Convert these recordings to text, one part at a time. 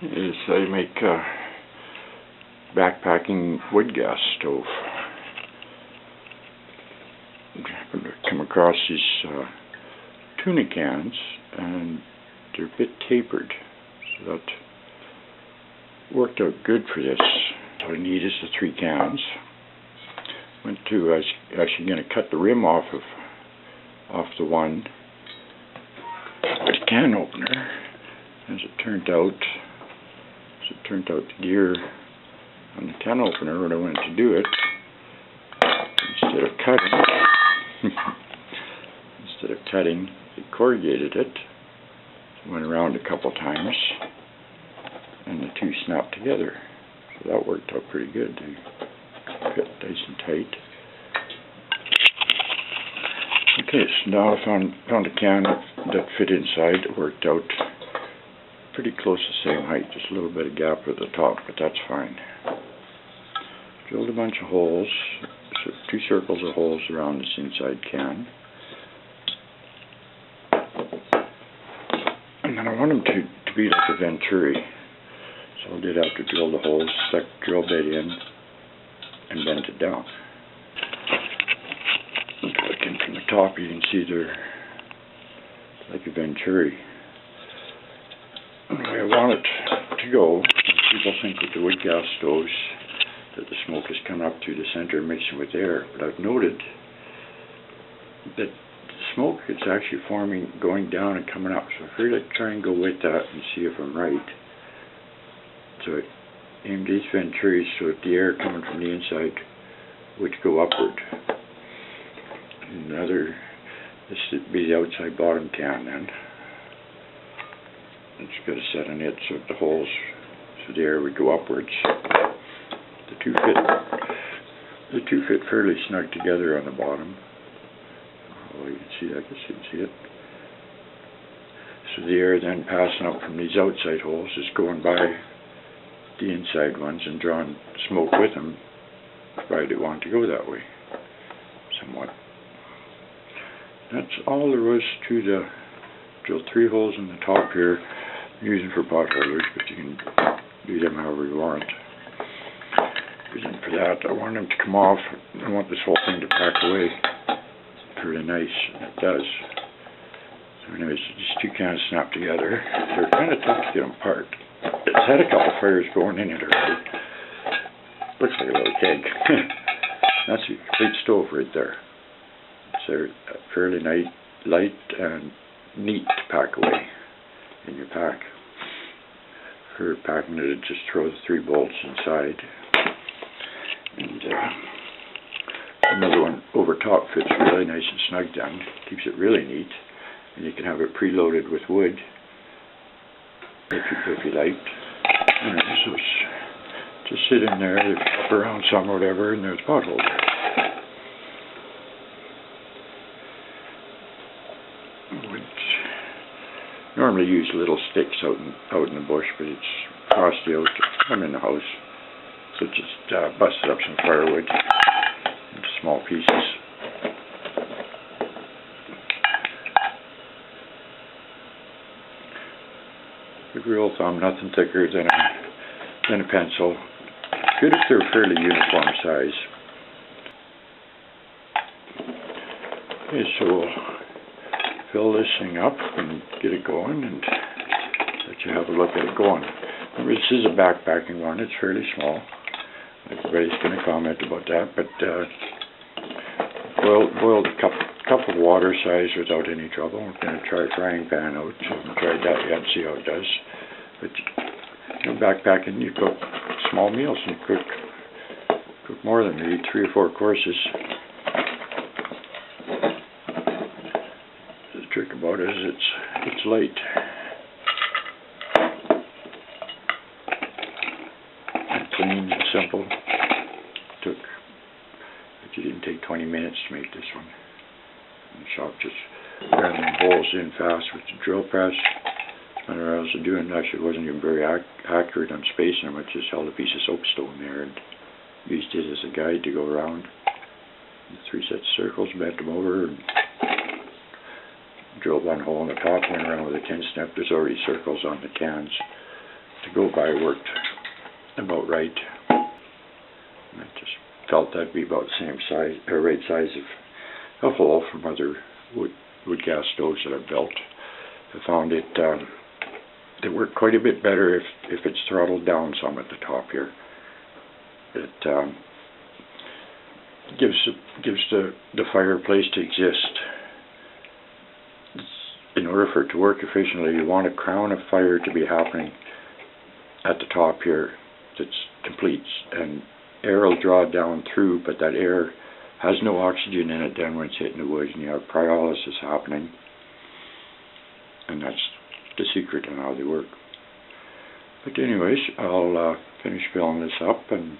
is I make a backpacking wood gas stove. I happened to come across these tuna cans, and they're a bit tapered, so that worked out good for this. What I need is the 3 cans. I was actually going to cut the rim off the one with a can opener. As it turned out, the gear on the can opener, when I went to do it, instead of cutting, it corrugated it. Went around a couple times, and the two snapped together. So that worked out pretty good. They fit nice and tight. Okay, so now I found a can that fit inside. It worked out pretty close to the same height, just a little bit of gap at the top, but that's fine. Drilled a bunch of holes, so 2 circles of holes around this inside can. And then I want them to be like a venturi. So I did have to drill the holes, stuck the drill bit in, and bent it down. Looking from the top, you can see they're like a venturi. The way I want it to go, people think with the wood gas stoves that the smoke is coming up through the center mixing with air, but I've noted that the smoke is actually forming, going down and coming up. So I figured I'd try and go with that and see if I'm right. So I aimed these venturis so that the air coming from the inside would go upward. This would be the outside bottom can then. It's got a set on it so the holes, so the air would go upwards. The two fit fairly snug together on the bottom. Oh, you can see that. I guess you can see it. So the air then passing up from these outside holes is going by the inside ones and drawing smoke with them, provided it wanted to go that way, somewhat. That's all there was to the drill 3 holes in the top here. I'm using for pot holders, but you can do them however you want. Reason for that, I want them to come off. I want this whole thing to pack away pretty nice, and it does. So anyways, these 2 cans snap together. They're kind of tough to get them apart. It's had a couple fires going in it already. Looks like a little keg. That's a complete stove right there. It's fairly light and neat to pack away in your pack. For packing it, just throw the 3 bolts inside. And another one over top fits really nice and snug down. Keeps it really neat. And you can have it preloaded with wood if you like. So just sit in there, they flip around some or whatever, and there's a pot holder. Normally use little sticks out in the bush, but it's frosty out. I'm in the house, so just busted up some firewood into small pieces. Big rule of thumb, nothing thicker than a pencil. Good if they're fairly uniform size. Okay, so we'll fill this thing up and get it going and let you have a look at it going. Remember, this is a backpacking one. It's fairly small. Everybody's going to comment about that, but boiled a cup of water size without any trouble. I'm going to try a frying pan out. I haven't tried that yet, see how it does. But you know, backpacking, you cook small meals. You cook more than maybe 3 or 4 courses. The trick about it is it's light. And clean and simple. It didn't take 20 minutes to make this one. And the shop just ran the holes in fast with the drill press. And what I was doing, actually wasn't even very accurate on spacing them. I just held a piece of soapstone there and used it as a guide to go around. And 3 sets of circles, bent them over, and drilled 1 hole in the top, went around with a tin snip. There's already circles on the cans. to go by worked about right. I just felt that'd be about the same size, or right size of a hole from other wood gas stoves that I've built. I found it they work quite a bit better if it's throttled down some at the top here. It gives the fireplace to exist. In order for it to work efficiently, you want a crown of fire to be happening at the top here that's complete, and air will draw down through, but that air has no oxygen in it then when it's hitting the wood, and you have pyrolysis happening, and that's the secret in how they work. But anyways, I'll finish filling this up and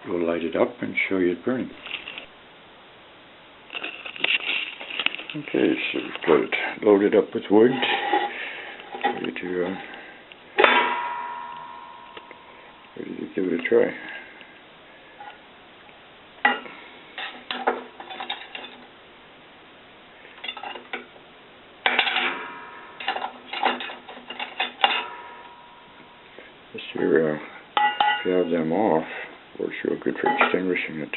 we'll light it up and show you it burning. Okay, so we've got it loaded up with wood, ready to give it a try. This here, if you have them off, works real good for extinguishing it.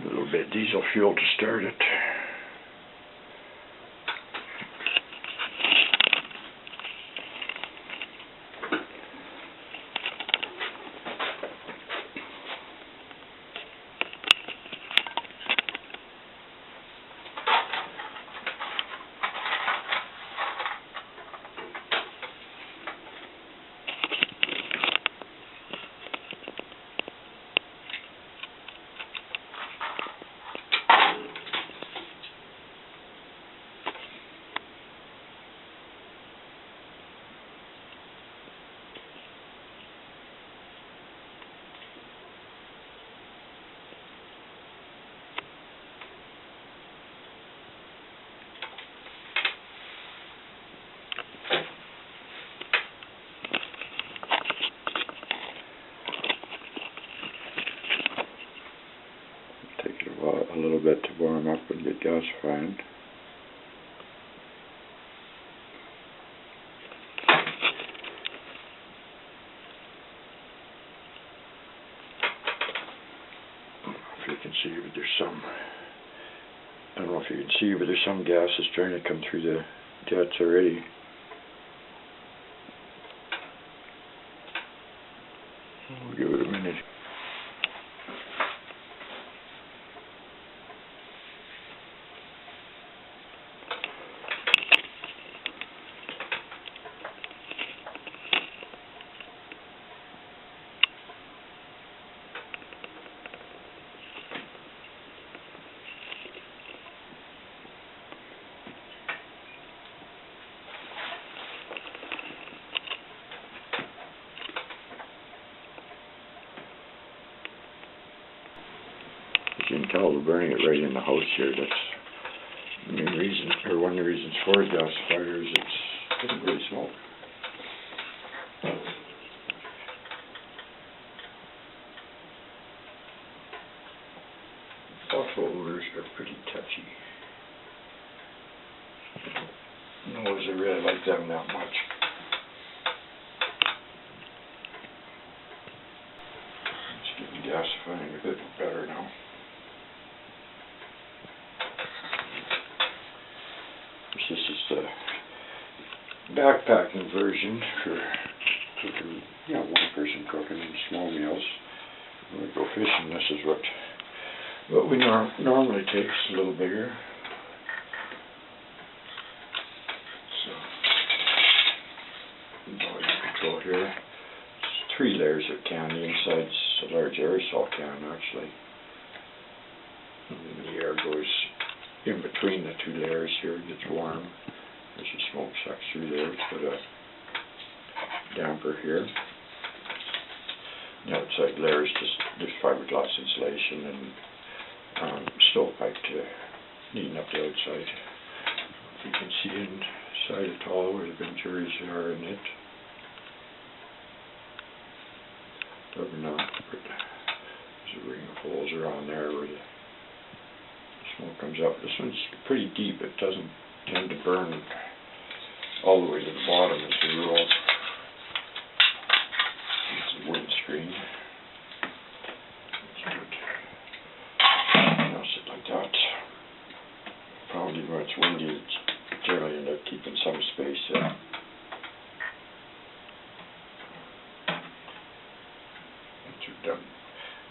A little bit of diesel fuel to start it. A little bit to warm up and get gasifying. If you can see, but there's some, I don't know if you can see, but there's some gas that's trying to come through the jets already. We'll give it a minute. You can tell we're burning it right in the house here. That's the main reason, or one of the reasons for a gasifier, is it doesn't really smoke. Fossil odors are pretty touchy. No, I really like them that much. It's getting gasifying a bit better now. This is the backpacking version for cooking, one person cooking small meals. When we go fishing, this is what we normally take. It's a little bigger. So, volume control here. It's 3 layers of can. The inside's a large aerosol can actually. And then the air goes in between the 2 layers here, it gets warm as the smoke's sucks through there. It's got a damper here. The outside layer is just there's fiberglass insulation and stovepipe to neaten up the outside. You can see inside it all where the ventures are in it. Probably not, but there's a ring of holes around there where the smoke comes up. This one's pretty deep. It doesn't tend to burn all the way to the bottom as a rule. It's a wooden screen. That's good. I'll sit like that. Probably when it's windy, it's generally end up keeping some space in.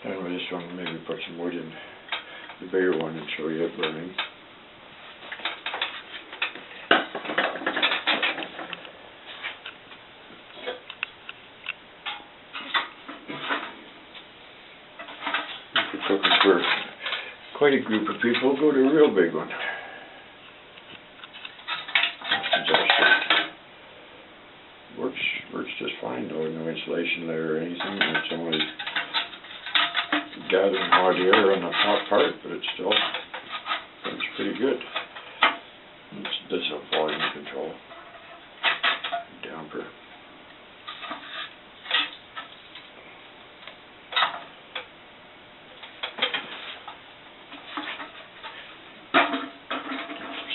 Done with this one, maybe put some wood in the bigger one and show you it burning. If you're cooking for quite a group of people, go to a real big one. Works just fine though, no insulation layer or anything. It's only gathering hot air on the top part, but it still burns pretty good. This is a volume control damper.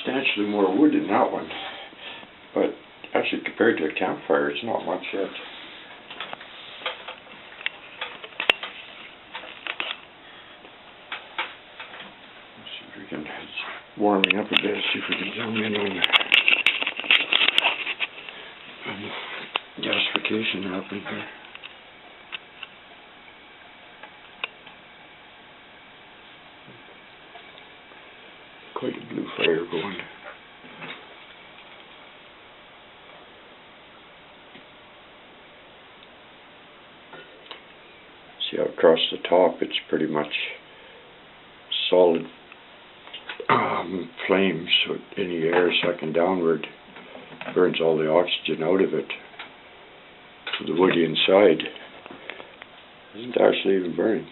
Substantially more wood in that one, but actually compared to a campfire, it's not much yet. It's warming up a bit. See if we can zoom in on gasification happening here. Quite a blue fire going. See how across the top it's pretty much solid flame, so any air sucking downward burns all the oxygen out of it. So the wood inside isn't actually even burning.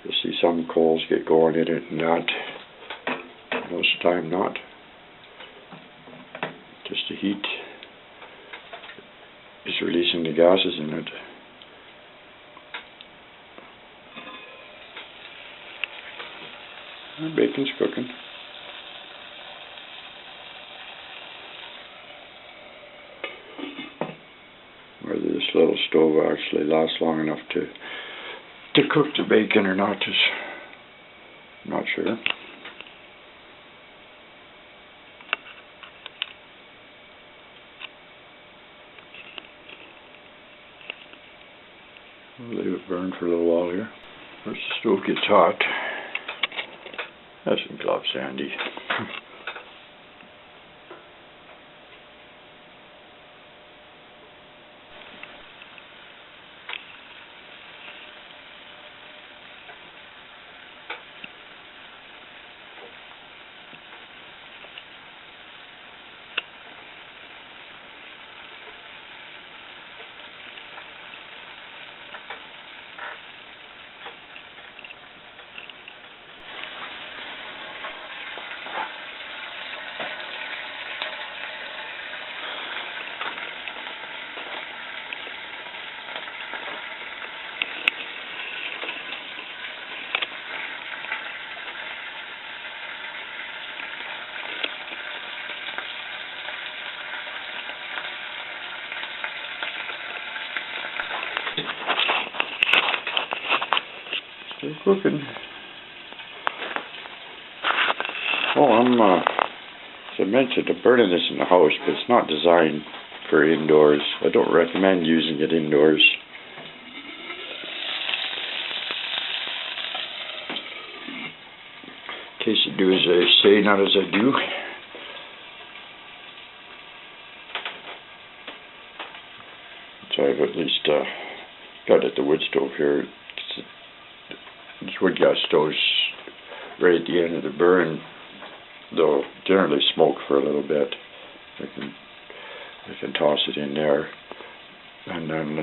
You'll see some coals get going in it and not. Most of the time not. Just the heat is releasing the gases in it. The bacon's cooking. Whether this little stove actually lasts long enough to cook the bacon or not is not sure. We'll leave it burn for a little while here. Once the stove gets hot, have some gloves handy. Still cooking. Oh, as I mentioned, I'm burning this in the house, but it's not designed for indoors. I don't recommend using it indoors. In case you do as I say, not as I do. So I've at least got at the wood stove here. This woodgas stove's right at the end of the burn. They'll generally smoke for a little bit. I can I can toss it in there, and then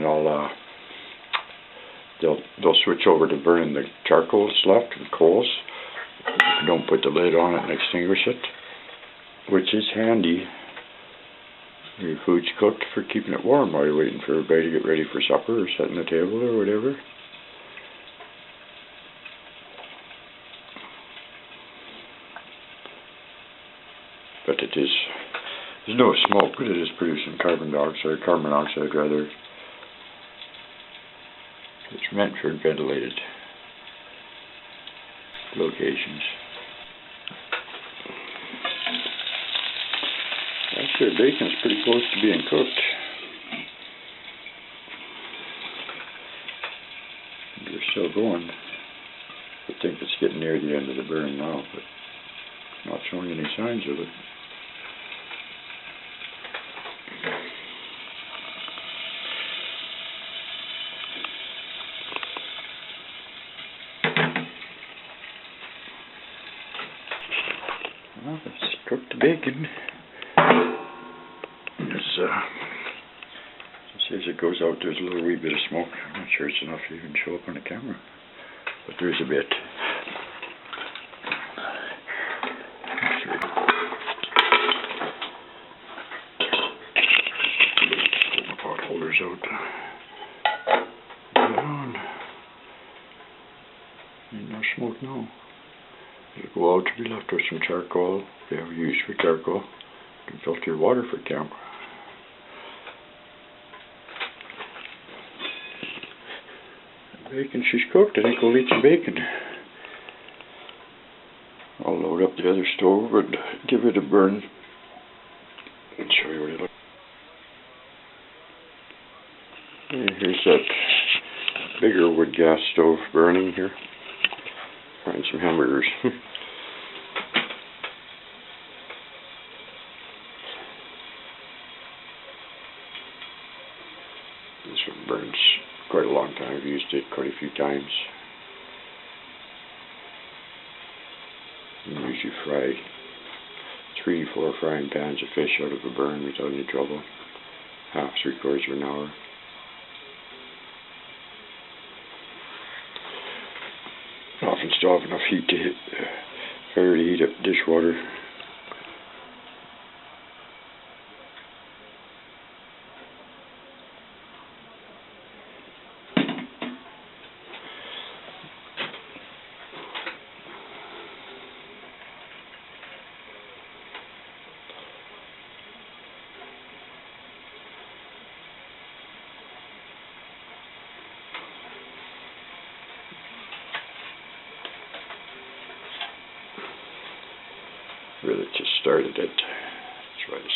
they'll switch over to burning the charcoal that's left, the coals. Don't put the lid on it and extinguish it, which is handy when your food's cooked for keeping it warm while you're waiting for everybody to get ready for supper or setting the table or whatever. But there's no smoke, but it is producing carbon monoxide rather. It's meant for ventilated locations. Actually, the bacon's pretty close to being cooked. They're still going. I think it's getting near the end of the burn now, but it's not showing any signs of it. Well, let's cook the bacon. As it goes out, there's a little wee bit of smoke. I'm not sure it's enough to even show up on the camera, but there is a bit. Pull the pot holders out. Put it on. Ain't no smoke now. It'll go out to be left with some charcoal. If you have use for charcoal, you can filter your water for camp. Bacon, she's cooked. I think we'll eat some bacon. I'll load up the other stove and give it a burn and show you what it looks like. Here's that bigger wood gas stove burning here. Find some hamburgers. This one burns quite a long time. I've used it quite a few times. You usually fry 3-4 frying pans of fish out of a burn without any trouble. Half, 3/4 of an hour. Often still have enough heat to hit fire to heat up dishwater. Really just started it. That's right.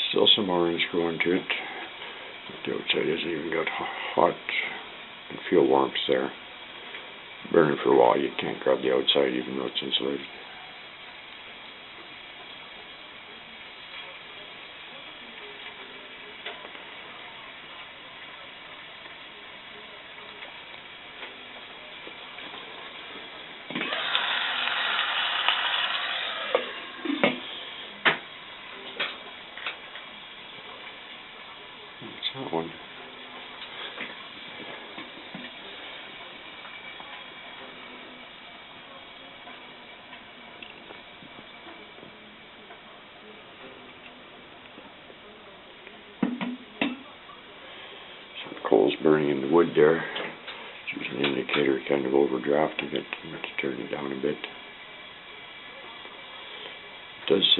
Still some orange going to it. The outside hasn't even got hot. You can feel warmth there. Burning for a while, you can't grab the outside even though it's insulated. That one. Some coals burning in the wood there. It's an indicator kind of overdrafting it. I'm going to turn it down a bit. It does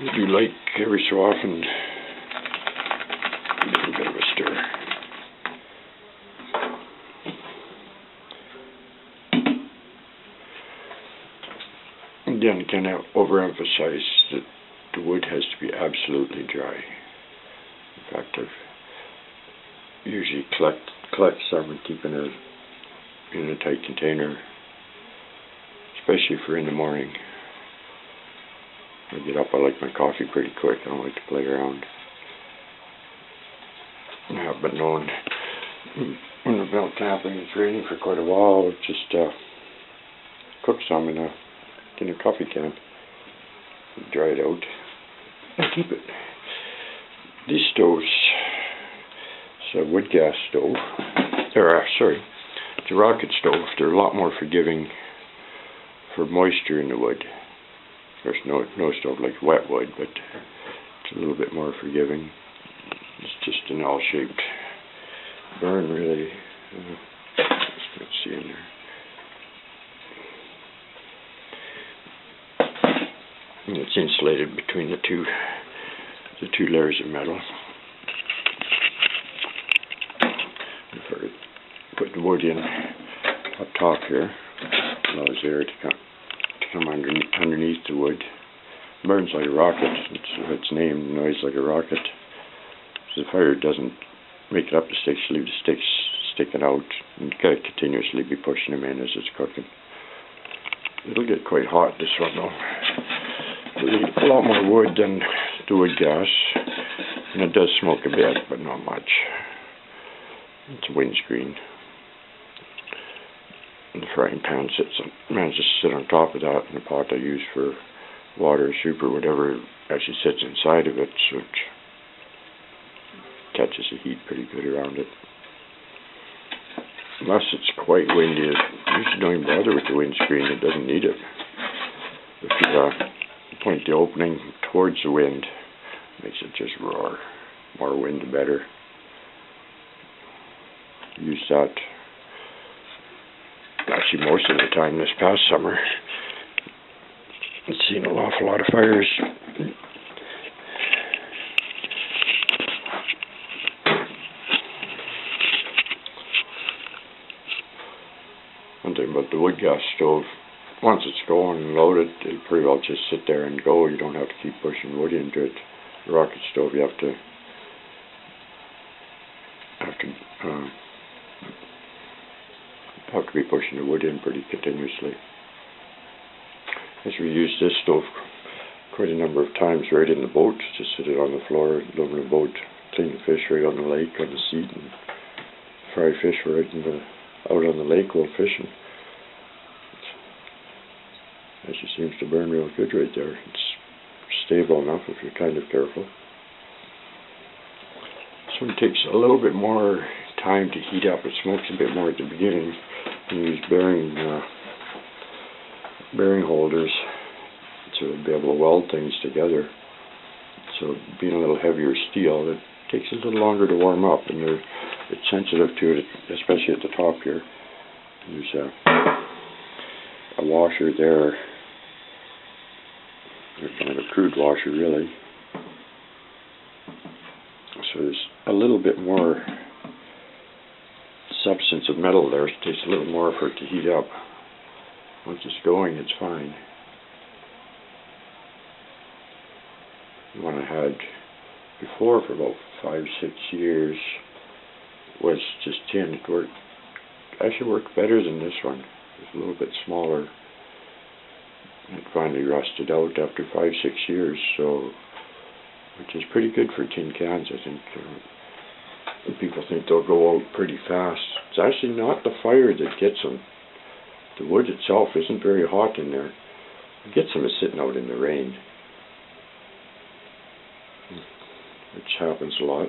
I do like every so often a little bit of a stir. Again, kind of overemphasize that the wood has to be absolutely dry. In fact, I've usually collect some and keep in a tight container, especially for in the morning. I get up, I like my coffee pretty quick. I don't like to play around. I have been known when the belt tapping it's raining for quite a while, just cook some in a coffee can. dry it out, and keep it. These stoves, it's a wood gas stove, it's a rocket stove. They're a lot more forgiving for moisture in the wood. There's no stove like wet wood, but it's a little bit more forgiving. It's just an L-shaped burn, really. Let's see in there. And it's insulated between the two layers of metal. If I put the wood in up top here, allows air to come underneath the wood. It burns like a rocket. It's named noise like a rocket. So the fire doesn't make it up the sticks, leave the sticks sticking out, and you gotta continuously be pushing them in as it's cooking. It'll get quite hot, this one though. It'll need a lot more wood than the wood gas, and it does smoke a bit, but not much. It's a windscreen. And the frying pan manages to sit on top of that, and the pot I use for water, soup, or whatever actually sits inside of it, so it catches the heat pretty good around it. Unless it's quite windy, I usually don't even bother with the windscreen. It doesn't need it. If you point the opening towards the wind, it makes it just roar. More wind, the better. Use that actually most of the time this past summer. I've seen an awful lot of fires. One thing about the wood gas stove, once it's going and loaded, it'll pretty well just sit there and go. You don't have to keep pushing wood into it. The rocket stove, you have to be pushing the wood in pretty continuously. As we use this stove quite a number of times right in the boat, just sit it on the floor, over the boat, clean the fish right on the lake on the seat, and fry fish right out on the lake while fishing. It actually seems to burn real good right there. It's stable enough if you're kind of careful. This one takes a little bit more time to heat up. It smokes a bit more at the beginning. You use bearing holders to be able to weld things together. So being a little heavier steel, it takes a little longer to warm up, and it's sensitive to it, especially at the top here. There's a washer there, kind of a crude washer really. So there's a little bit more substance of metal there. It takes a little more for it to heat up. Once it's going, it's fine. The one I had before for about 5-6 years was just tin. It actually worked better than this one. It was a little bit smaller. It finally rusted out after 5-6 years, so which is pretty good for tin cans, I think. People think they'll go out pretty fast. It's actually not the fire that gets them. The wood itself isn't very hot in there. What gets them is sitting out in the rain, which happens a lot.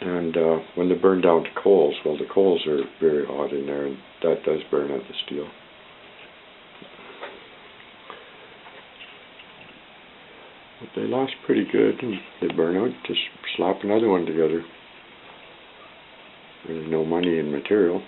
And when they burn down to coals, well, the coals are very hot in there, and that does burn out the steel. But they last pretty good, and they burn out. Just slap another one together. There's no money in material.